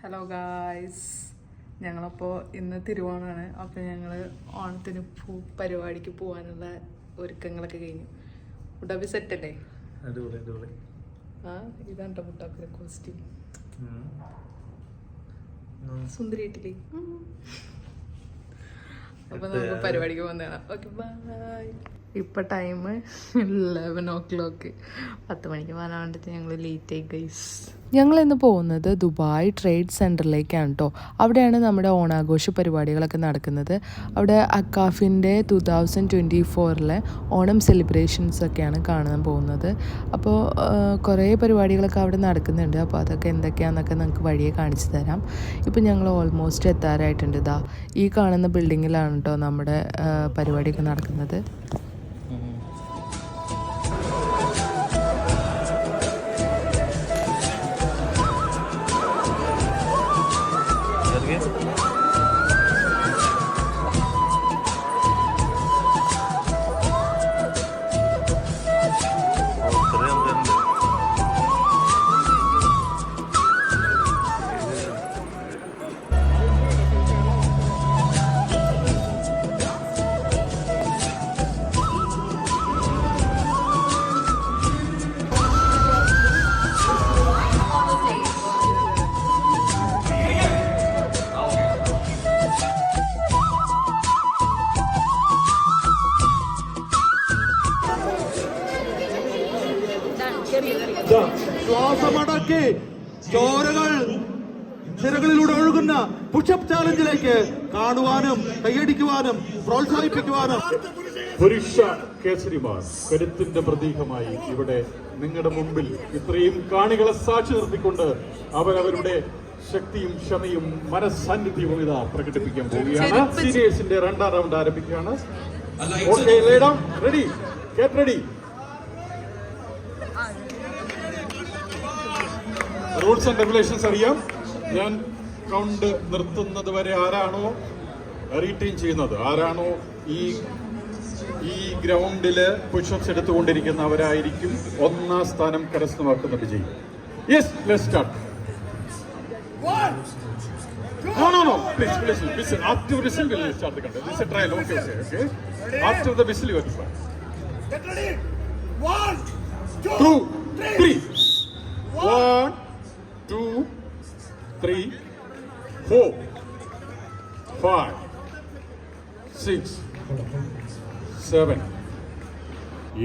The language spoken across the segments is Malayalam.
ഹലോ ഗായ്സ്, ഞങ്ങളപ്പോൾ ഇന്ന് തിരുവോണമാണ്. അപ്പോൾ ഞങ്ങൾ ഓണത്തിന് പരിപാടിക്ക് പോകാനുള്ള ഒരുക്കങ്ങളൊക്കെ കഴിഞ്ഞു. മുട്ടാപ്പി സെറ്റല്ലേ? ആ ഇതാണ് മുട്ടാപ്പിലെ കോസ്റ്റ്യൂം. സുന്ദരിയായിട്ടില്ലേ? അപ്പോൾ നമുക്ക് പരിപാടിക്ക് പോകുന്നതാണ്. Okay bye. ഇപ്പം ടൈം 11 10 മണിക്ക് പോകാൻ വേണ്ടിയിട്ട് ഞങ്ങൾ ലേറ്റ് ആയി ഗൈസ്. ഞങ്ങൾ ഇന്ന് പോകുന്നത് ദുബായ് ട്രേഡ് സെൻറ്ററിലേക്കാണ് കേട്ടോ. അവിടെയാണ് നമ്മുടെ ഓണാഘോഷ പരിപാടികളൊക്കെ നടക്കുന്നത്. അവിടെ അക്കാഫിൻ്റെ 2024 ഓണം സെലിബ്രേഷൻസൊക്കെയാണ് കാണാൻ പോകുന്നത്. അപ്പോൾ കുറേ പരിപാടികളൊക്കെ അവിടെ നടക്കുന്നുണ്ട്. അപ്പോൾ അതൊക്കെ എന്തൊക്കെയാണെന്നൊക്കെ നമുക്ക് വഴിയെ കാണിച്ചു തരാം. ഇപ്പം ഞങ്ങൾ ഓൾമോസ്റ്റ് എത്താറായിട്ടുണ്ട്. ഇതാ ഈ കാണുന്ന ബിൽഡിങ്ങിലാണ് കേട്ടോ നമ്മുടെ പരിപാടിയൊക്കെ നടക്കുന്നത്. ശ്വാസമടക്കി ചോരകൾ സിരകളിലൂടെ ഒഴുകുന്ന പുഷപ്പ് ചാലഞ്ചിലേക്ക് കാണുവാനും കൈയടിക്കുവാനും പ്രോത്സാഹിപ്പിക്കുവാനും പുരുഷ കേസരിമാർ കരുത്തിന്റെ പ്രതീകമായി ഇവിടെ നിങ്ങളുടെ മുമ്പിൽ ഇത്രയും കാണികളെ സാക്ഷി നിർത്തിക്കൊണ്ട് അവരവരുടെ ശക്തിയും ക്ഷമയും മനസ്സാന്നിധ്യവും ഇതാ പ്രകടിപ്പിക്കാൻ പോവുകയാണ്. സീനിയേഴ്സിന്റെ 2ാം റൗണ്ട് ആരംഭിക്കുകയാണ്. Okay, ready, get ready. Rules and regulations അറിയാം. ഞാൻ കൗണ്ട് നിർത്തുന്നത് വരെ ആരാണോ റീറ്റെയിൻ ചെയ്യുന്നത്, ആരാണോ ഈ ഗ്രൗണ്ടില് പുഷപ്സ് എടുത്തുകൊണ്ടിരിക്കുന്നവരായിരിക്കും 1ാം സ്ഥാനം കരസ്ഥമാക്കുന്ന വിജയി. Yes, let's start. No. Please, listen. After the whistle, we'll start the contest. This is a trial. Okay. After the whistle, you are to start. Get ready. 1, 2, 3. 1, 2, 3, 4, 5, 6, 7,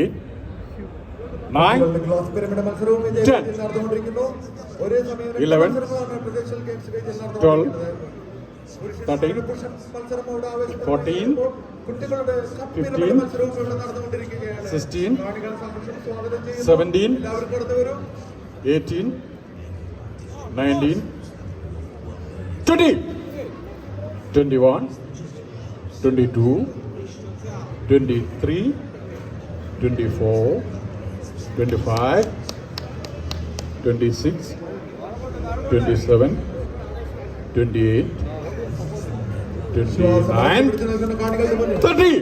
8, 9, 10, 11, 12, 13, 14, 15, 16, 17, 18, 19, 20, 21, 22, 23, 24, 25, 26, 27, 28, 29, 30,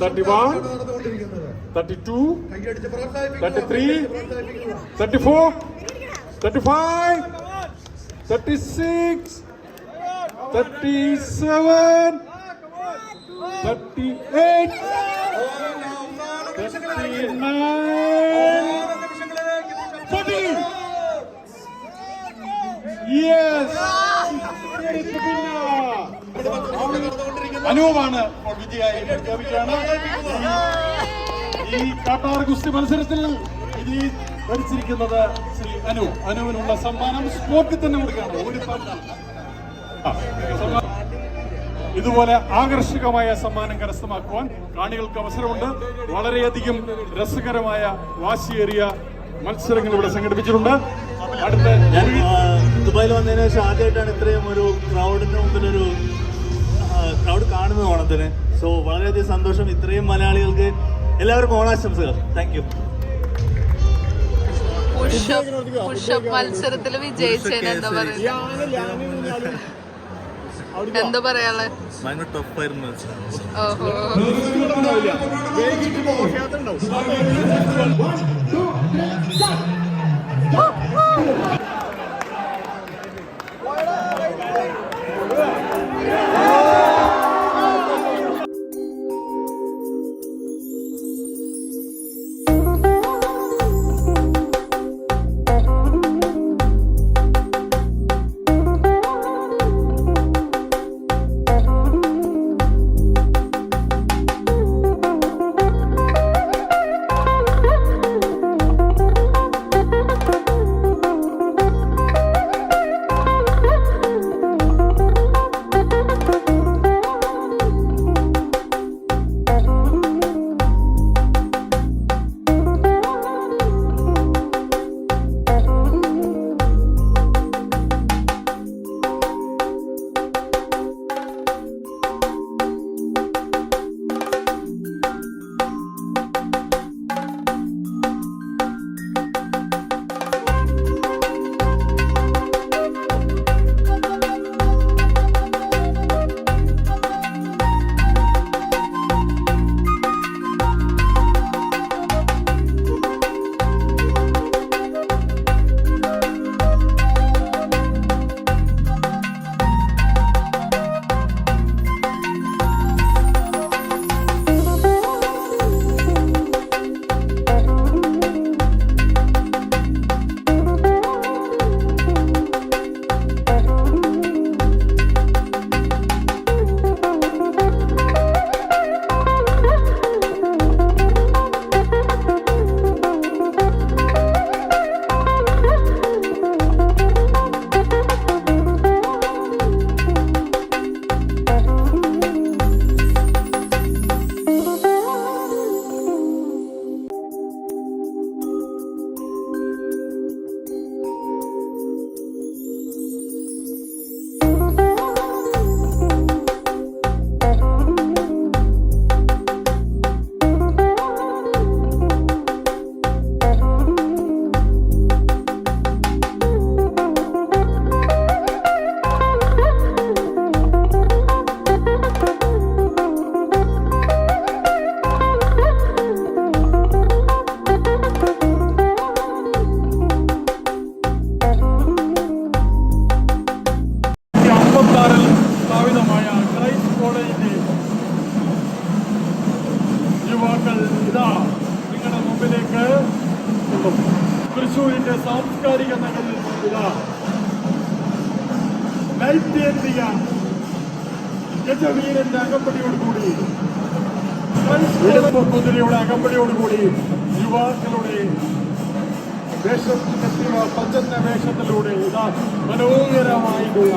31, 32, 33, 34, 35, 36, 37, 38, 39, 40. Yes. അനുവാണ് വിജയായി പ്രഖ്യാപിക്കുകയാണ്. ഈ കാട്ടാർ ഗുസ്തി മത്സരത്തിൽ വിജയി ഭരിച്ചിരിക്കുന്നത് ശ്രീ അനുവിനുള്ള സമ്മാനം സ്പോട്ടിൽ തന്നെ കൊടുക്കുകയാണ്. ഇതുപോലെ ആകർഷകമായ സമ്മാനം കരസ്ഥമാക്കുവാൻ കാണികൾക്ക് അവസരമുണ്ട്. വളരെയധികം രസകരമായ വാശിയേറിയ മത്സരങ്ങൾ ഇവിടെ സംഘടിപ്പിച്ചിട്ടുണ്ട്. അടുത്ത ഞാൻ ദുബായിൽ വന്നതിന് ശേഷം ആദ്യമായിട്ടാണ് ഇത്രയും ഒരു ക്രൗഡിന് മുമ്പിലൊരു ക്രൗഡ് കാണുന്നത് ഓണത്തിന്. സോ വളരെയധികം സന്തോഷം. ഇത്രയും മലയാളികൾക്ക് എല്ലാവർക്കും ഓണാശംസകൾ. Thank you. മത്സരത്തിൽ വിജയിച്ചതിന് എന്താ പറയാ? ഭയങ്കര ടഫായിരുന്നു മത്സരം. ദൈത്യേന്ദ്രിയ ഗജവീരന്റെ അകമ്പടിയോടുകൂടി കുതിരയുടെ അകമ്പടിയോടുകൂടി യുവാക്കളുടെ വേഷത്തിലെത്തിയ പ്രചന്ന വേഷത്തിലൂടെ ഇതാ മനോഹരമായിട്ടുള്ള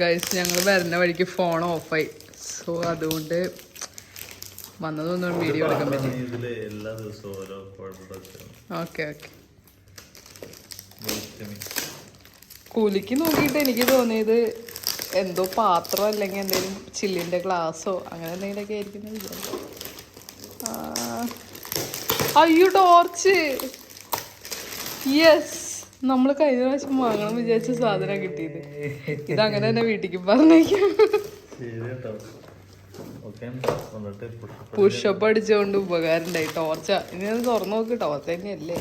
ഗൈസ് ഞങ്ങൾ വരുന്ന വഴിക്ക് ഫോൺ ഓഫായി. സോ അതുകൊണ്ട് വന്നതൊന്നും വീഡിയോ എടുക്കാൻ പറ്റി. Okay okay. കൂലിക്ക് നോക്കിയിട്ട് എനിക്ക് തോന്നിയത് എന്തോ പാത്രം അല്ലെങ്കിൽ എന്തെങ്കിലും ചില്ലിൻ്റെ ഗ്ലാസ്സോ അങ്ങനെ എന്തെങ്കിലുമൊക്കെ ആയിരിക്കും വിചാരിച്ചു. അയ്യോ ടോർച്ച്. യെസ്, നമ്മൾ കഴിഞ്ഞ പ്രാവശ്യം വാങ്ങണം വിചാരിച്ച സാധനം കിട്ടിയത്. ഇതങ്ങനെ തന്നെ വീട്ടിലേക്ക് പറഞ്ഞേക്കാം. പുഷപ്പ് അടിച്ചുകൊണ്ട് ഉപകാരം ഉണ്ടായി. ടോർച്ച ഇനി അത് തുറന്നു നോക്ക്. ടോർച്ച് തന്നെയല്ലേ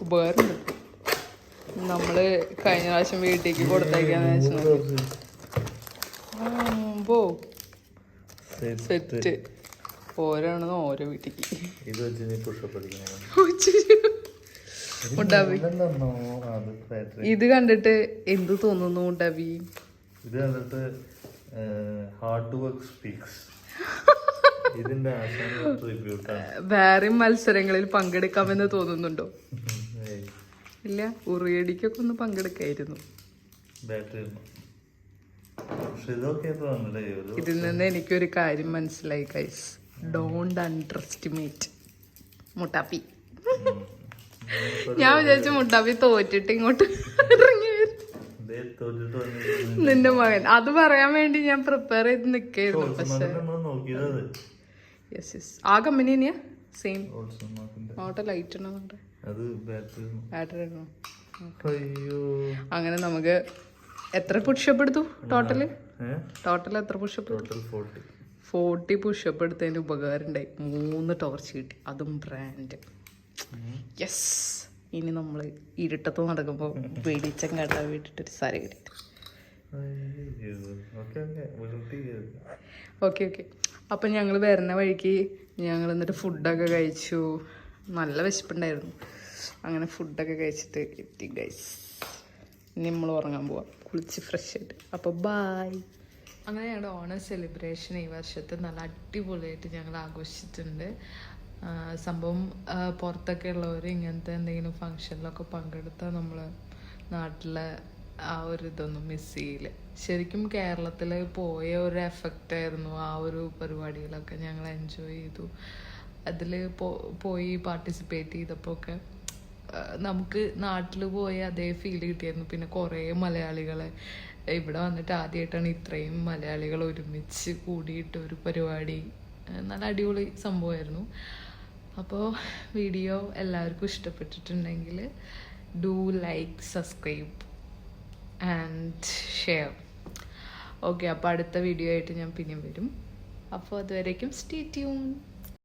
ഉപകാരം. നമ്മള് കഴിഞ്ഞ പ്രാവശ്യം വീട്ടിലേക്ക് കൊടുത്തേക്കാന്ന് വെച്ചാൽ സെറ്റ് ഓരോണെന്ന് ഓരോ വീട്ടിക്ക്. ഇത് കണ്ടിട്ട് എന്ത് തോന്നുന്നു മുണ്ടാബി? ഇത് കണ്ടിട്ട് ഹാർഡ് വർക്ക് സ്പീക്സ്. ഇതിന്റെ വേറെയും മത്സരങ്ങളിൽ പങ്കെടുക്കാമെന്ന് തോന്നുന്നുണ്ടോ? ഇല്ല, ഉറിയടിക്കൊക്കെ ഒന്ന് പങ്കെടുക്കായിരുന്നു. ഇതിൽ നിന്ന് എനിക്കൊരു കാര്യം മനസ്സിലായി ഗൈസ്. ഡോണ്ട് അണ്ടർ എസ്റ്റിമേറ്റ് മുട്ടാപ്പി. ഞാൻ വിചാരിച്ചു മുട്ടാപ്പി തോറ്റിട്ട് ഇങ്ങോട്ട് ഇറങ്ങി വരും. നിന്റെ മകൻ അത് പറയാൻ വേണ്ടി ഞാൻ പ്രിപ്പയർ ചെയ്ത് നിക്കായിരുന്നു. പക്ഷെ യെസ് യെസ്, ആ കമ്പനി തന്നെയാ സെയിം. ഓട്ടോ ലൈറ്റ് ഉണ്ടോ? ബാറ്ററി ഇടണോ? അങ്ങനെ നമുക്ക് എത്ര പുഷപ്പ് എടുത്തു ടോട്ടൽ എത്ര പുഷപ്പ്? 40 പുഷപ്പ് എടുത്തതിന് ഉപകാരം ഉണ്ടായി. 3 ടോർച്ച് കിട്ടി, അതും ബ്രാൻഡ്. യെസ്, ഇനി നമ്മൾ ഇരുട്ടത്ത് നടക്കുമ്പോൾ വെടിച്ചം കാട്ടാൻ വേണ്ടിയിട്ടൊരു സാരി കിട്ടി. Okay okay. അപ്പം ഞങ്ങൾ വരുന്ന വഴിക്ക് ഞങ്ങൾ എന്നിട്ട് ഫുഡൊക്കെ കഴിച്ചു. നല്ല വിശപ്പുണ്ടായിരുന്നു. അങ്ങനെ ഫുഡൊക്കെ കഴിച്ചിട്ട് എത്തി ഗൈസ്. ഇനി നമ്മൾ ഉറങ്ങാൻ പോവാം കുളിച്ച് ഫ്രഷ് ആയിട്ട്. അപ്പോൾ ബായ്. അങ്ങനെ ഞങ്ങളുടെ ഓണം സെലിബ്രേഷൻ ഈ വർഷത്തെ നല്ല അടിപൊളിയായിട്ട് ഞങ്ങൾ ആഘോഷിച്ചിട്ടുണ്ട്. സംഭവം പുറത്തൊക്കെ ഉള്ളവർ ഇങ്ങനത്തെ എന്തെങ്കിലും ഫങ്ഷനിലൊക്കെ പങ്കെടുത്താൽ നമ്മൾ നാട്ടിലെ ആ ഒരു ഇതൊന്നും മിസ് ചെയ്യില്ല. ശരിക്കും കേരളത്തിൽ പോയ ഒരു എഫക്റ്റായിരുന്നു ആ ഒരു പരിപാടികളൊക്കെ. ഞങ്ങൾ എൻജോയ് ചെയ്തു. അതിൽ പോയി പാർട്ടിസിപ്പേറ്റ് ചെയ്തപ്പോൾ ഒക്കെ നമുക്ക് നാട്ടിൽ പോയ അതേ ഫീൽ കിട്ടിയായിരുന്നു. പിന്നെ കുറേ മലയാളികളെ ഇവിടെ വന്നിട്ട് ആദ്യമായിട്ടാണ് ഇത്രയും മലയാളികൾ ഒരുമിച്ച് കൂടിയിട്ട് ഒരു പരിപാടി. നല്ല അടിപൊളി സംഭവമായിരുന്നു. അപ്പോൾ വീഡിയോ എല്ലാവർക്കും ഇഷ്ടപ്പെട്ടിട്ടുണ്ടെങ്കിൽ do like, subscribe and share. Okay, അപ്പോൾ അടുത്ത വീഡിയോ ആയിട്ട് ഞാൻ പിന്നെയും വരും. അപ്പോൾ അതുവരേക്കും സ്റ്റേ ട്യൂൺ.